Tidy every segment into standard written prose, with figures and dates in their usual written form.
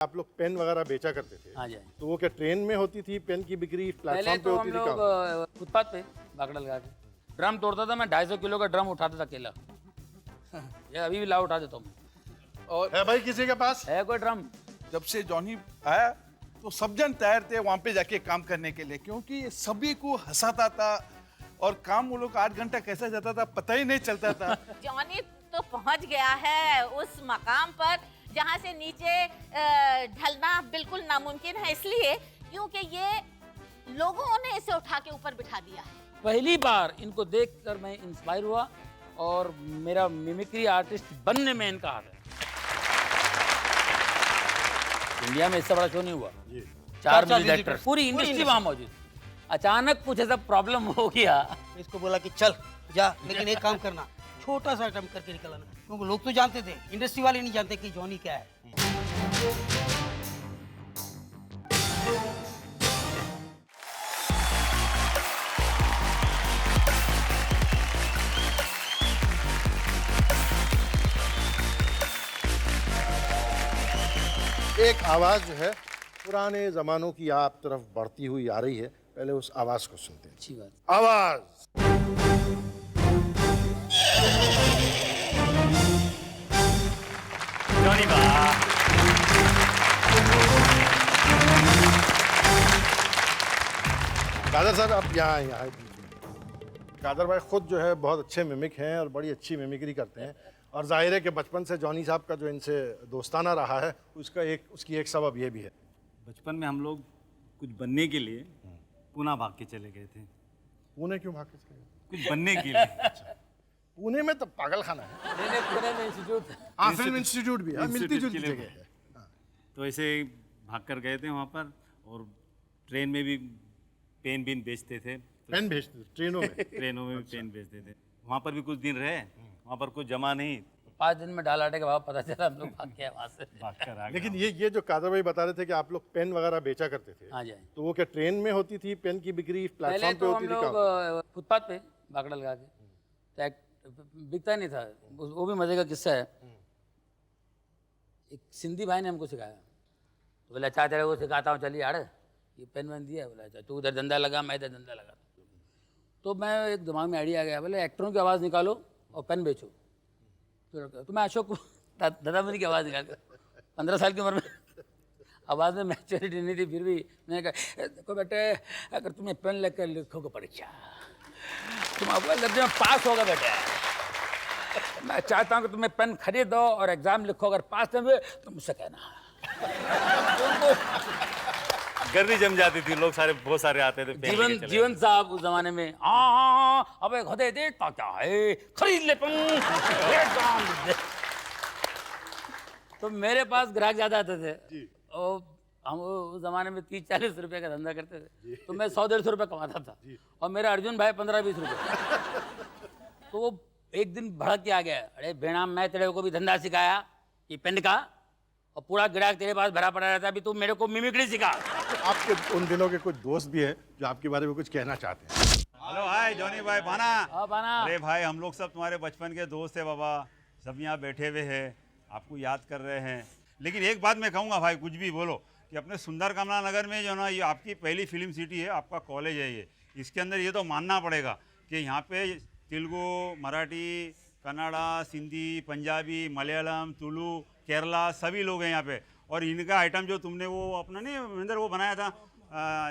आप लोग पेन वगैरह बेचा करते थे। हाँ जी। तो वो क्या ट्रेन में होती थी पेन की बिक्री, पहले प्लेटफॉर्म पे तो हम होती थी? लोग फुटपाथ पे बागड़ा लगा के ड्रम तोड़ता था। मैं 250 किलो का ड्रम उठाता था अकेला। ये अभी भी ला उठा देता हूँ। और है भाई किसी के पास? है कोई ड्रम? जब से जॉनी आया तो सब जन तैयार थे वहां पे जाके काम करने के लिए, क्योंकि सभी को हंसाता था और काम वो लोग 8 घंटा कैसे जाता था पता ही नहीं चलता था। जॉनी तो पहुंच गया है उस मकाम पर जहां से नीचे ढलना बिल्कुल नामुमकिन है, इसलिए क्योंकि ये लोगों ने इसे उठा के ऊपर बिठा दिया है। पहली बार इनको देखकर मैं इंस्पायर हुआ और मेरा मिमिक्री आर्टिस्ट बनने में इनका हाथ है। इंडिया में इससे बड़ा शो नहीं हुआ। 4 मिलियन एक्टर, पूरी इंडस्ट्री वहां मौजूद। अचानक कुछ ऐसा प्रॉब्लम हो गया, इसको बोला कि चल जा, लेकिन एक काम करना, छोटा सा अटेम्प्ट करके निकल आना, क्योंकि लोग तो जानते थे, इंडस्ट्री वाले नहीं जानते कि जॉनी क्या है। एक आवाज जो है पुराने जमानों की आप तरफ बढ़ती हुई आ रही है। पहले उस आवाज को सुनते हैं। अच्छी बात। आवाज। जॉनी वाह। कादर सर आप यहाँ यहाँ कादर भाई खुद जो है बहुत अच्छे मिमिक हैं और बड़ी अच्छी मिमिक्री करते हैं, और जाहिर है कि बचपन से जॉनी साहब का जो इनसे दोस्ताना रहा है उसकी एक सबब ये भी है। बचपन में हम लोग कुछ बनने के लिए पुणे भाग के चले गए थे। पुणे क्यों भाग के चले गए? कुछ बनने के लिए। पुणे में तो पागल खाना है। पुणे में इंस्टीट्यूट, हाँ फिल्म इंस्टीट्यूट भी है, मिलती इंस्टीट्यूट जुलती के लिए जगह है। तो ऐसे भाग कर गए थे वहाँ पर, और ट्रेन में भी पेन बीन बेचते थे। पेन भेजते थे ट्रेनों में? ट्रेनों में भी पेन बेचते थे। वहाँ पर भी कुछ दिन रहे, वहाँ पर कुछ जमा नहीं, 5 दिन में डाल आटे के भाव पता चला, हम लोग भाग गए वहां से। भाग कर आ गए। लेकिन ये जो कादर भाई बता रहे थे कि आप लोग पेन वगैरह बेचा करते थे। हाँ जी। तो वो क्या ट्रेन में होती थी पेन की बिक्री, पहले प्लेटफॉर्म पे तो होती हम थी? लोग कहाँ? फुटपाथ पे बागड़ा लगा के, बिकता नहीं था। वो भी मजे का किस्सा है। एक सिंधी भाई ने हमको सिखाया, तो बोला अच्छा तेरे को सिखाता हूँ, चलिए यार ये पेन वैन दिया। बोला अच्छा तू उधर धंधा लगा, मैं इधर धंधा लगा। तो मैं एक दिमाग में आइडिया आ गया, बोले एक्टरों की आवाज़ निकालो और पेन बेचो। तो मैं अशोक दादा मुनि की आवाज़ निकाल कर, 15 साल की उम्र में आवाज़ में मैच्योरिटी नहीं थी, फिर भी मैंने कहा देखो बेटे, अगर तुम्हें पेन लेकर लिखोगे परीक्षा, तुम अव्वल दर्जे में पास होगा बेटे। मैं चाहता हूँ कि तुम्हें पेन खरीदो और एग्जाम लिखो, अगर पास नहीं हुए तो मुझसे कहना। गर्दी जम जाती थी, लोग सारे बहुत सारे आते थे पेन लेके चले जीवन साहब उस जमाने में हाँ अबे खुदे देता क्या है, खरीद ले पेन, एग्जाम दे। तो मेरे पास ग्राहक ज्यादा आते थे, और हम उस जमाने में 30-40 रुपए का धंधा करते थे, तो मैं 100-150 रुपये कमाता था, और मेरा अर्जुन भाई 15-20 रुपये। तो वो एक दिन भड़क के आ गया, अरे बेणाम मैं तेरे को भी धंधा सिखाया ये पेन का, और पूरा ग्राहक तेरे पास भरा पड़ा रहता है, अभी तू मेरे को मिमिक्री सिखा। आपके उन दिनों के कुछ दोस्त भी हैं जो आपके बारे में कुछ कहना चाहते हैं। हेलो हाय जॉनी भाई, बाना। हाँ बाना। अरे भाई हम लोग सब तुम्हारे बचपन के दोस्त है बाबा, सब यहाँ बैठे हुए हैं, आपको याद कर रहे हैं। लेकिन एक बात मैं कहूँगा भाई, कुछ भी बोलो, कि अपने सुंदर कमला नगर में जो ना ये आपकी पहली फिल्म सिटी है, आपका कॉलेज है ये, इसके अंदर ये तो मानना पड़ेगा कि यहाँ पे तेलुगु, मराठी, कन्नड़ा, सिंधी, पंजाबी, मलयालम, तुलु, केरला सभी लोग हैं यहाँ पे। और इनका आइटम जो तुमने वो अपना नहीं महेंद्र वो बनाया था,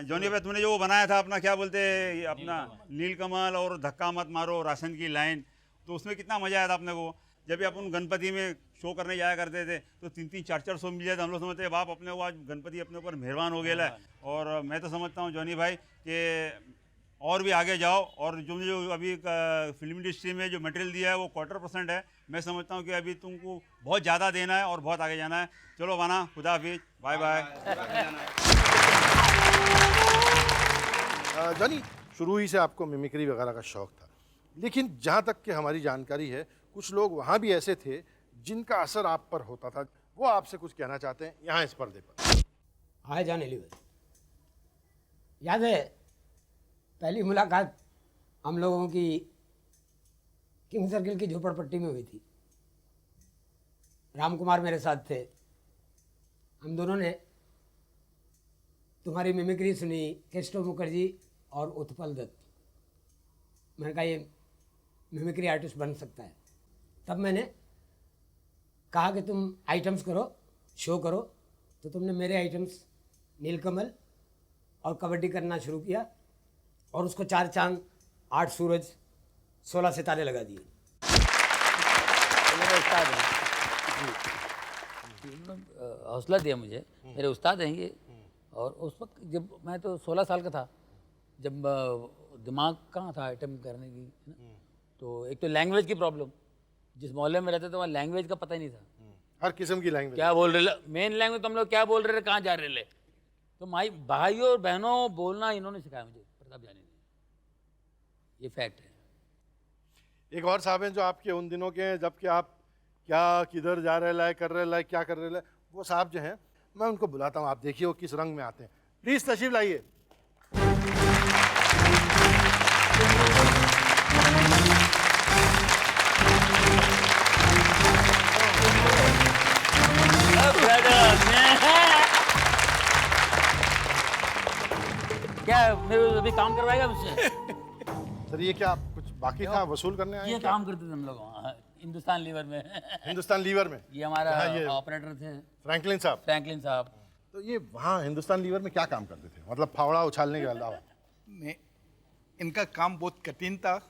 जॉनी भाई तुमने जो वो बनाया था अपना क्या बोलते हैं अपना नीलकमल और धक्का मत मारो राशन की लाइन, तो उसमें कितना मज़ा आया था अपने को। जब भी अपन गणपति में शो करने जाया करते थे तो 3-3, 4-4 शो मिल जाए तो हम लोग समझते बाप अपने को आज गणपति अपने ऊपर मेहरबान हो गया है। और मैं तो समझता हूँ जॉनी भाई कि और भी आगे जाओ, और जो अभी फिल्म इंडस्ट्री में जो मटेरियल दिया है वो 1/4% है। मैं समझता हूँ कि अभी तुमको बहुत ज़्यादा देना है और बहुत आगे जाना है। चलो वाना, खुदा हाफिज, बाय बाय। जॉनी, शुरू ही से आपको मिमिक्री वगैरह का शौक था, लेकिन जहाँ तक कि हमारी जानकारी है कुछ लोग वहाँ भी ऐसे थे जिनका असर आप पर होता था, वो आपसे कुछ कहना चाहते हैं यहाँ इस पर्दे पर। हाय जान एलिवेट, याद है पहली मुलाकात हम लोगों की किंग सर्किल की झोपड़पट्टी में हुई थी। राम कुमार मेरे साथ थे, हम दोनों ने तुम्हारी मिमिक्री सुनी, केस्टो मुखर्जी और उत्पल दत्त। मैंने कहा ये मिमिक्री आर्टिस्ट बन सकता है। तब मैंने कहा कि तुम आइटम्स करो, शो करो। तो तुमने मेरे आइटम्स नीलकमल और कबड्डी करना शुरू किया और उसको 4 चांद 8 सूरज 16 सितारे लगा दिए। मेरे उस्ताद हैं, हौसला दिया मुझे, मेरे उस्ताद हैं ये। और उस वक्त जब मैं तो 16 साल का था, जब दिमाग कहाँ था आइटम करने की, है ना? तो एक तो लैंग्वेज की प्रॉब्लम, जिस मोहल्ले में रहते थे वहाँ लैंग्वेज का पता ही नहीं था। हर किस्म की लैंग्वेज। क्या बोल रहे, मेन लैंग्वेज तो हम लोग क्या बोल रहे थे, कहाँ जा रहे थे। तो माई भाइयों और बहनों बोलना इन्होंने सिखाया मुझे, प्रताप जानी ने। ये फैक्ट है। एक और साहब हैं जो आपके उन दिनों के हैं जबकि आप क्या किधर जा रहे लाए, कर रहे लाए, क्या कर रहे लाए, वो साहब जो हैं मैं उनको बुलाता हूँ, आप देखिए वो किस रंग में आते हैं। प्लीज तशरीफ लाइए। क्या मेरे अभी काम करवाएगा मुझसे? सर ये क्या कुछ बाकी था, वसूल करने आए ये हैं क्या? काम करते थे हम लोग वहाँ, हिंदुस्तान लीवर में। हिंदुस्तान लीवर में ये हमारा हाँ, ये ऑपरेटर थे फ्रैंकलिन साहब। फ्रैंकलिन साहब। तो ये वहाँ हिंदुस्तान लीवर में क्या काम करते थे, मतलब फावड़ा उछालने के अलावा? ने इनका काम बहुत कठिन था।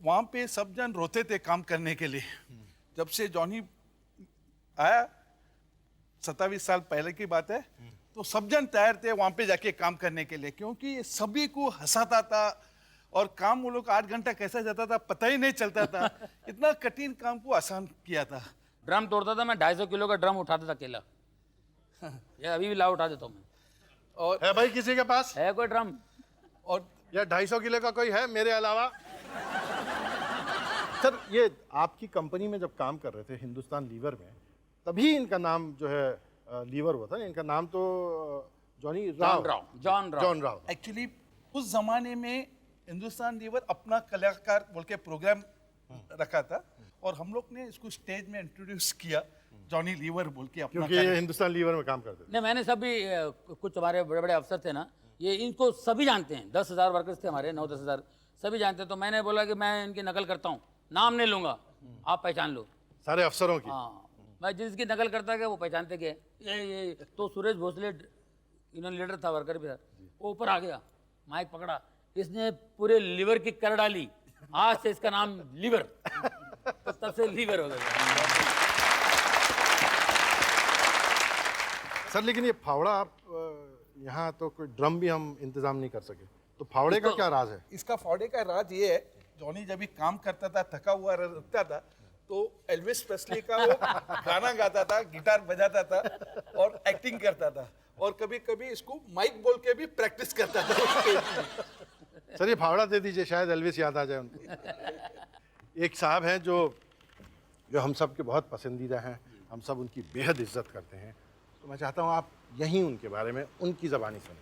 वहाँ पे सब जन रोते थे काम करने के लिए। जब से जॉनी आया 27 साल पहले की बात है, तो सब जन तैयार थे वहाँ पे जाके काम करने के लिए, क्योंकि ये सभी को हंसाता था और काम वो लोग 8 घंटा कैसा जाता था पता ही नहीं चलता था। इतना कठिन काम को आसान किया था। ड्रम तोड़ता था मैं, 250 किलो का ड्रम उठाता था अकेला। ये अभी भी ला उठा देता हूँ मैं। और है भाई किसी के पास? है कोई ड्रम? और या 250 किलो का कोई है मेरे अलावा? सर ये आपकी कंपनी में जब काम कर रहे थे हिंदुस्तान लीवर में, तभी इनका नाम जो है लीवर हुआ था ना। इनका नाम तो Johnny Rao, John Rao. Actually उस जमाने में हिंदुस्तान लीवर अपना कलाकार बोल के प्रोग्राम रखा था और हम लोग ने इसको स्टेज में इंट्रोड्यूस किया जॉनी लीवर बोल के अपना क्योंकि ये हिंदुस्तान लीवर में काम करते थे। नहीं, मैंने सभी कुछ हमारे बड़े बड़े अफसर थे ना, ये इनको सभी जानते हैं। 10,000 वर्कर्स थे हमारे, 9-10 हज़ार सभी जानते हैं। तो मैंने बोला कि मैं इनकी नकल करता हूँ, नाम नहीं लूंगा, आप पहचान लो। सारे अफसरों की। हाँ, मैं जिसकी नकल करता गया वो पहचानते गए। ये तो सुरेश भोसले इन्होंने लीडर था, वर्कर भी था, वो ऊपर आ गया, माइक पकड़ा, इसने पूरे लीवर की कर डाली, आज से इसका नाम लीवर। तो तब से लीवर हो गया। सर लेकिन ये फावड़ा आप यहाँ तो कोई ड्रम भी हम इंतजाम नहीं कर सके, तो फावड़े का क्या राज है? इसका फावड़े का राज ये है, जॉनी जब भी काम करता था, थका हुआ रहता था, तो एल्विस प्रेस्ली का वो गाना गाता था, गिटार बजाता था और एक्टिंग करता था, और कभी कभी इसको माइक बोल के भी प्रैक्टिस करता था। सर ये फावड़ा दे दीजिए, शायद एल्विस याद आ जाए उनको। एक साहब हैं जो हम सब के बहुत पसंदीदा हैं, हम सब उनकी बेहद इज्जत करते हैं, तो मैं चाहता हूँ आप यहीं उनके बारे में उनकी ज़बानी सुनें।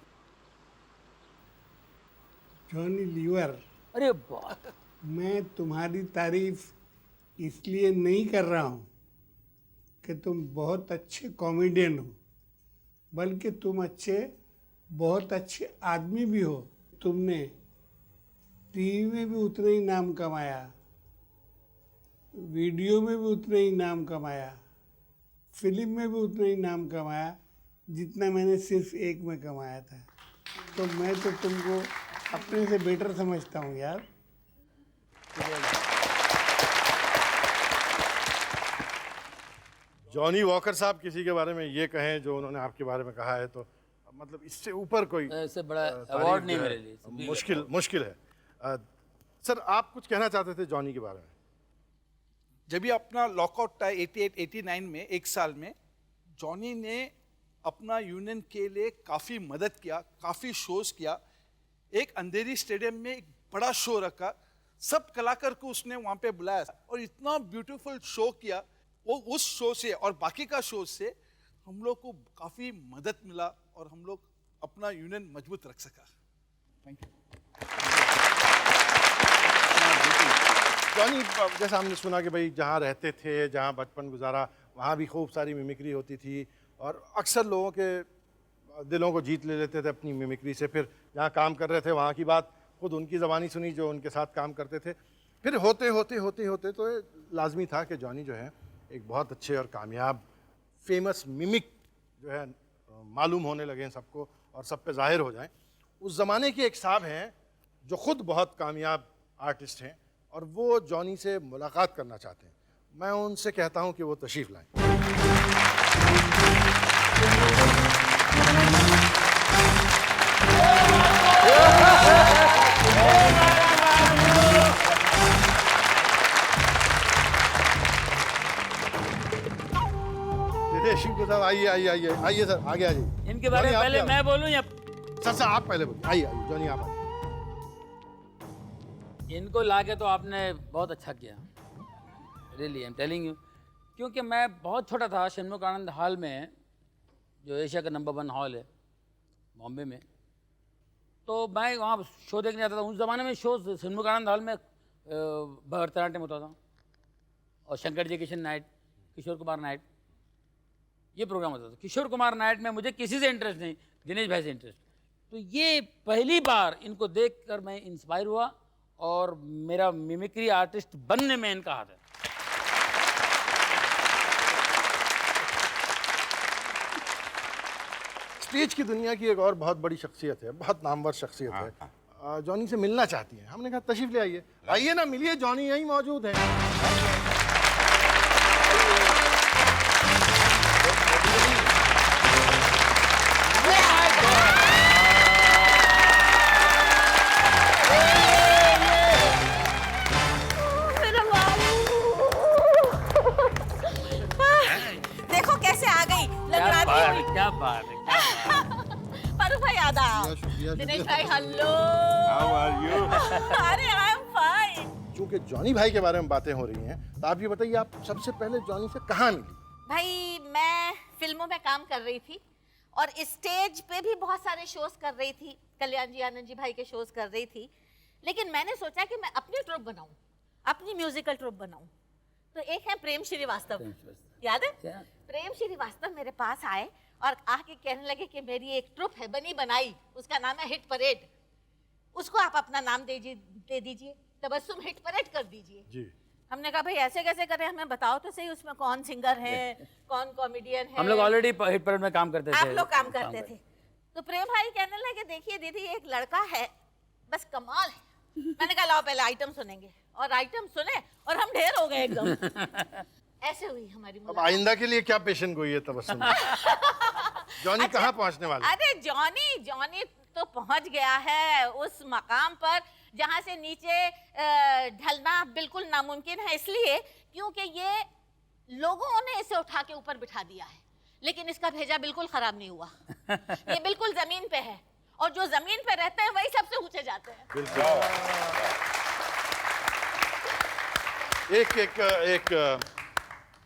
जॉनी लीवर, अरे बात, मैं तुम्हारी तारीफ इसलिए नहीं कर रहा हूँ कि तुम बहुत अच्छे कॉमेडियन हो, बल्कि तुम बहुत अच्छे आदमी भी हो। तुमने टीवी में भी उतना ही नाम कमाया, वीडियो में भी उतना ही नाम कमाया, फिल्म में भी उतना ही नाम कमाया जितना मैंने सिर्फ एक में कमाया था। तो मैं तो तुमको अपने से बेटर समझता हूँ यार। जॉनी वॉकर साहब किसी के बारे में ये कहें जो उन्होंने आपके बारे में कहा है, तो मतलब इससे ऊपर कोई ऐसे बड़ा तारीफ अवार्ड नहीं जो है, मेरे लिए। मुश्किल है। सर आप कुछ कहना चाहते थे जॉनी के बारे में? जब भी अपना लॉकआउट था 88-89 में, एक साल में, जॉनी ने अपना यूनियन के लिए काफ़ी मदद किया, काफ़ी शोज किया। एक अंधेरी स्टेडियम में एक बड़ा शो रखा, सब कलाकार को उसने वहाँ पे बुलाया और इतना ब्यूटीफुल शो किया। वो उस शो से और बाकी का शो से हम लोग को काफ़ी मदद मिला और हम लोग अपना यूनियन मजबूत रख सका। Thank you. जॉनी जैसा हमने सुना कि भाई जहाँ रहते थे, जहाँ बचपन गुजारा, वहाँ भी खूब सारी मिमिक्री होती थी और अक्सर लोगों के दिलों को जीत ले लेते थे अपनी मिमिक्री से। फिर जहाँ काम कर रहे थे वहाँ की बात खुद उनकी ज़बानी सुनी जो उनके साथ काम करते थे। फिर होते होते तो ये लाजमी था कि जॉनी जो है एक बहुत अच्छे और कामयाब फेमस मिमिक जो है मालूम होने लगे सबको और सब पे ज़ाहिर हो जाएं। उस ज़माने के एक साहब हैं जो ख़ुद बहुत कामयाब आर्टिस्ट हैं और वो जॉनी से मुलाकात करना चाहते हैं। मैं उनसे कहता हूं कि वो तशरीफ़ लाएं। शिंकू साहब आइए आइए आइए आइए सर, आगे आइए। इनके बारे में जॉनी, आप पहले क्या- मैं बोलूं या सर आप पहले बोलिए। आइए आइए जॉनी आप आइए। इनको लाके तो आपने बहुत अच्छा किया, really I am telling you. क्योंकि मैं बहुत छोटा था, षणमुख आनंद हॉल में, जो एशिया का नंबर 1 हॉल है बॉम्बे में, तो मैं वहाँ शो देखने जाता था। उस ज़माने में शो षणमुख आनंद हॉल में भरतनाट्यम होता था और शंकर जी किशन नाइट, किशोर कुमार नाइट, ये प्रोग्राम होता था। किशोर कुमार नाइट में मुझे किसी से इंटरेस्ट नहीं, दिनेश भाई से इंटरेस्ट। तो ये पहली बार इनको देखकर मैं इंस्पायर हुआ और मेरा मिमिक्री आर्टिस्ट बनने में इनका हाथ है। स्टेज की दुनिया की एक और बहुत बड़ी शख्सियत है, बहुत नामवर शख्सियत है, जॉनी से मिलना चाहती हैं। हमने कहा तशरीफ ले आइए, आइए ना मिलिए, जॉनी यहीं मौजूद है। मेरा देखो कैसे आ गई लंगड़ाती हुई। क्या बात है, क्या बात है। फारूक भाई आदाब। शुक्रिया, दिनेश शुक्रिया। भाई हेलो। अरे आई एम फाइन। चूंकि जॉनी भाई के बारे में बातें हो रही हैं, तो आप ये बताइए, आप सबसे पहले जॉनी से कहाँ मिली? भाई मैं फिल्मों में काम कर रही थी और स्टेज पे भी बहुत सारे शोज कर रही थी, कल्याण जी आनंद जी भाई के शोज कर रही थी। लेकिन मैंने सोचा कि मैं अपनी ट्रुप बनाऊं, अपनी म्यूजिकल ट्रुप बनाऊं। तो एक है प्रेम श्रीवास्तव, याद है? क्या? प्रेम श्रीवास्तव मेरे पास आए और आके कहने लगे कि मेरी एक ट्रुप है बनी बनाई, उसका नाम है हिट परेड, उसको आप अपना नाम दे दीजिए, तबस्सुम हिट परेड कर दीजिए। जी। हमने कहा भाई ऐसे कैसे करें, हमें बताओ तो सही, उसमें कौन सिंगर है, कौन कॉमेडियन है। हम लोग ऑलरेडी हिट परेड में काम करते थे। आप लोग काम करते थे। तो प्रेम भाई कहने लगे देखिए दीदी एक लड़का है बस कमाल है। मैंने कहा लाओ पहले आइटम सुनेंगे, और आइटम सुने और हम ढेर हो गए एकदम। ऐसे हुई हमारी अब मुलाकात। आइंदा के लिए क्या पेशन गोई है तबस्सुम? जॉनी कहाँ पहुँचने वाला है? अरे जॉनी तो पहुंच गया है उस मकाम पर जहां से नीचे ढलना बिल्कुल नामुमकिन है, इसलिए क्योंकि ये लोगों ने इसे उठा के ऊपर बिठा दिया है, लेकिन इसका भेजा बिल्कुल खराब नहीं हुआ। ये बिल्कुल जमीन पे है और जो जमीन पे रहते हैं वही सबसे ऊंचे जाते हैं।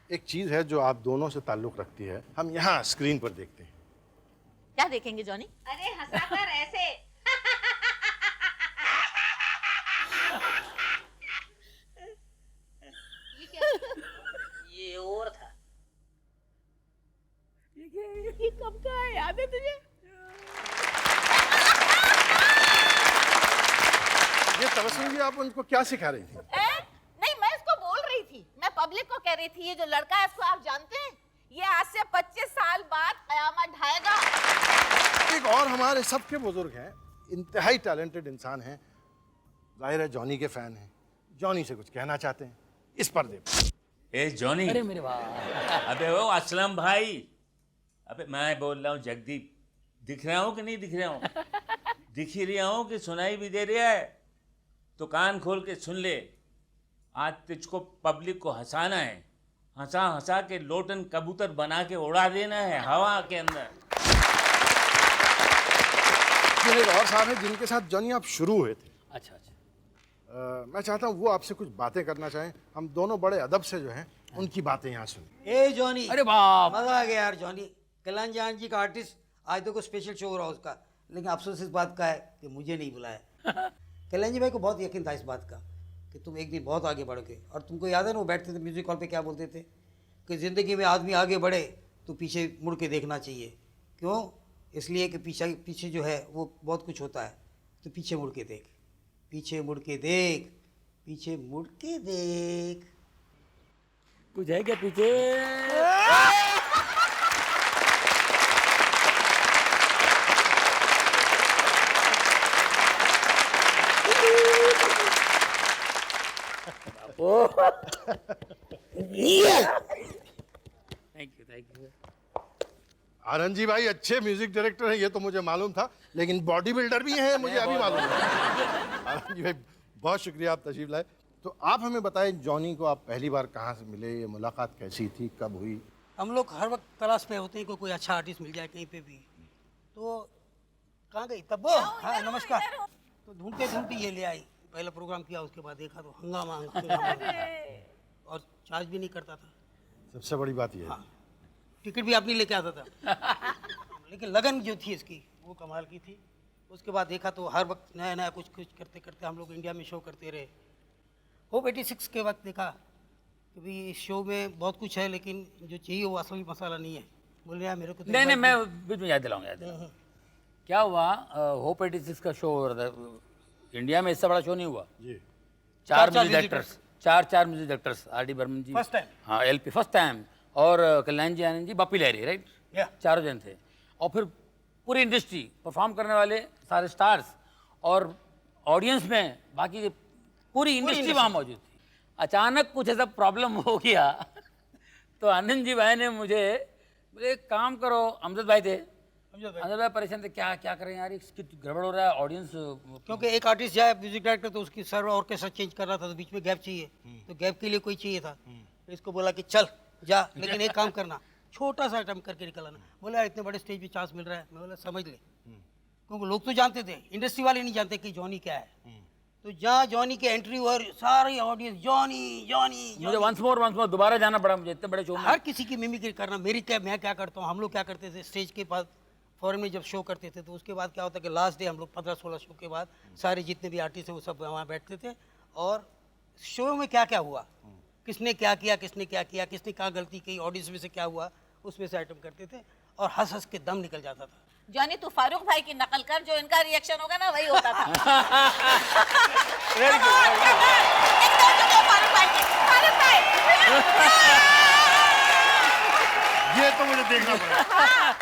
एक चीज है जो आप दोनों से ताल्लुक रखती है, हम यहाँ स्क्रीन पर देखते हैं। क्या देखेंगे जॉनी? अरे हंसाकर ऐसे। ये और था। ये कब का है, याद है तुझे? ये तबस्सुम जी आप उनको क्या सिखा रही थी? नहीं, मैं इसको बोल रही थी, मैं पब्लिक को कह रही थी, ये जो लड़का है इसको आप जानते हैं, ये आज से 25 साल बाद कयामत ढाएगा। एक और हमारे सबके बुजुर्ग हैं, इंतहाई टैलेंटेड इंसान हैं, जाहिर है जॉनी के फैन हैं, जॉनी से कुछ कहना चाहते हैं इस पर्दे पर। ए जॉनी, अरे मेरे वाह। अबे वो असलम भाई, अबे मैं बोल रहा हूँ जगदीप, दिख रहा हूँ कि नहीं दिख रहा हूँ? दिख ही रहा हूँ कि सुनाई भी दे रहा है? तो कान खोल के सुन ले, आज तुझको पब्लिक को हंसाना है, हंसा हंसा के लोटन कबूतर बना के उड़ा देना है हवा के अंदर। फिर एक और साहब है जिनके साथ जॉनी आप शुरू हुए थे। अच्छा अच्छा। मैं चाहता हूँ वो आपसे कुछ बातें करना चाहें, हम दोनों बड़े अदब से जो हैं उनकी बातें यहाँ सुनें। ए जॉनी, अरे बाप। मजा आ गया यार जॉनी। कल्याण जान जी का आर्टिस्ट, आज देखो स्पेशल शो हो रहा उसका, लेकिन अफसोस इस बात का है कि मुझे नहीं बुलाया। कल्याण जी भाई को बहुत यकीन था इस बात का कि तुम एक दिन बहुत आगे बढ़ोगे। और तुमको याद है ना वो बैठते थे म्यूजिक हॉल पे क्या बोलते थे कि ज़िंदगी में आदमी आगे बढ़े तो पीछे मुड़ के देखना चाहिए। क्यों? इसलिए कि पीछे पीछे जो है वो बहुत कुछ होता है, तो पीछे मुड़ के देख, पीछे मुड़ के देख, पीछे मुड़ के देख। कुछ है क्या पीछे? Thank you. आनंद जी भाई अच्छे म्यूजिक डायरेक्टर हैं, ये तो मुझे मालूम था, लेकिन बॉडी बिल्डर भी हैं, मुझे अभी मालूम है। आनंद जी भाई बहुत शुक्रिया, आप तशरीफ लाए। तो आप हमें बताएं, जॉनी को आप पहली बार कहाँ से मिले, ये मुलाकात कैसी थी, कब हुई? हम लोग हर वक्त तलाश में होते हैं कोई अच्छा आर्टिस्ट मिल जाए कहीं पे भी। तो कहाँ गई तब वो? हाँ नमस्कार। तो ढूंढते ढूंढते ये ले आई, पहला प्रोग्राम किया, उसके बाद देखा तो हंगामा और चार्ज भी नहीं करता था। सबसे बड़ी बात ये है। हाँ, टिकट भी अपनी लेके आता था। लेकिन लगन जो थी इसकी वो कमाल की थी। उसके बाद देखा तो हर वक्त नया नया कुछ कुछ करते करते हम लोग इंडिया में शो करते रहे। होप 86 के वक्त देखा कि भाई इस शो में बहुत कुछ है, लेकिन जो चाहिए वो असली मसाला नहीं है। बोल रहा मेरे को तो नहीं, मैं बीच में याद दिलाऊंगा। क्या हुआ, होप 86 का शो हो रहा था इंडिया में, इससे बड़ा शो नहीं हुआ जी। चार म्यूजिक डायरेक्टर्स, चार music directors, R D Burman ji first time, हाँ एलपी फर्स्ट टाइम, और कल्याण जी, आनंद जी, बापी लहरी, राइट, चारों जन थे। और फिर पूरी इंडस्ट्री, परफॉर्म करने वाले सारे स्टार्स और ऑडियंस में बाकी पूरी इंडस्ट्री वहाँ मौजूद थी। अचानक कुछ ऐसा प्रॉब्लम हो गया तो आनंद जी भाई ने मुझे बोले एक काम करो, अमजद भाई थे, अमजद भाई परेशान थे, क्या क्या करें यार, इसकी गड़बड़ हो रहा है, ऑडियंस। क्योंकि एक आर्टिस्ट जाए म्यूजिक डायरेक्टर तो उसकी सर्व ऑर्केस्ट्रा चेंज कर रहा था, तो बीच में गैप चाहिए, तो गैप के लिए कोई चाहिए था। तो इसको बोला कि चल जा, लेकिन एक काम करना, छोटा सा आइटम करके निकलना। बोला इतने बड़े स्टेज पे चांस मिल रहा है। मैं बोला समझ ले, क्योंकि लोग तो जानते थे, इंडस्ट्री वाले नहीं जानते कि जॉनी क्या है। तो जहाँ जॉनी की एंट्री हुआ, सारी ऑडियंस जॉनी जॉनी। मुझे वंस मोर दोबारा जाना पड़ा मुझे, इतने बड़े शो में। हर किसी की मिमिक्री करना, मेरी क्या, मैं क्या करता हूँ, हम लोग क्या करते थे स्टेज के बाद फॉरेन में जब शो करते थे, तो उसके बाद क्या होता कि लास्ट डे हम लोग 15-16 शो के बाद सारे जितने भी आर्टिस्ट हैं वो सब वहाँ बैठते थे, और शो में क्या क्या हुआ, किसने क्या किया, किसने क्या किया, किसने क्या गलती की, ऑडियंस में से क्या हुआ, उसमें से आइटम करते थे, और हंस हंस के दम निकल जाता था। जॉनी तू फारूक भाई की नकल कर, जो इनका रिएक्शन होगा ना वही होता था। Very good. एकदम जो फारूक भाई की, फारूक भाई। ये तो मुझे देखना पड़ेगा।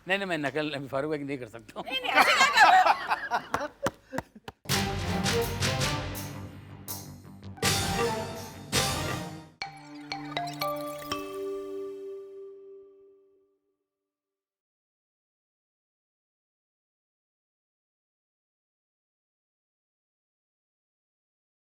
नहीं, मैं नकल अभी फारूक भाई की नहीं कर सकता हूँ। नहीं, ऐसी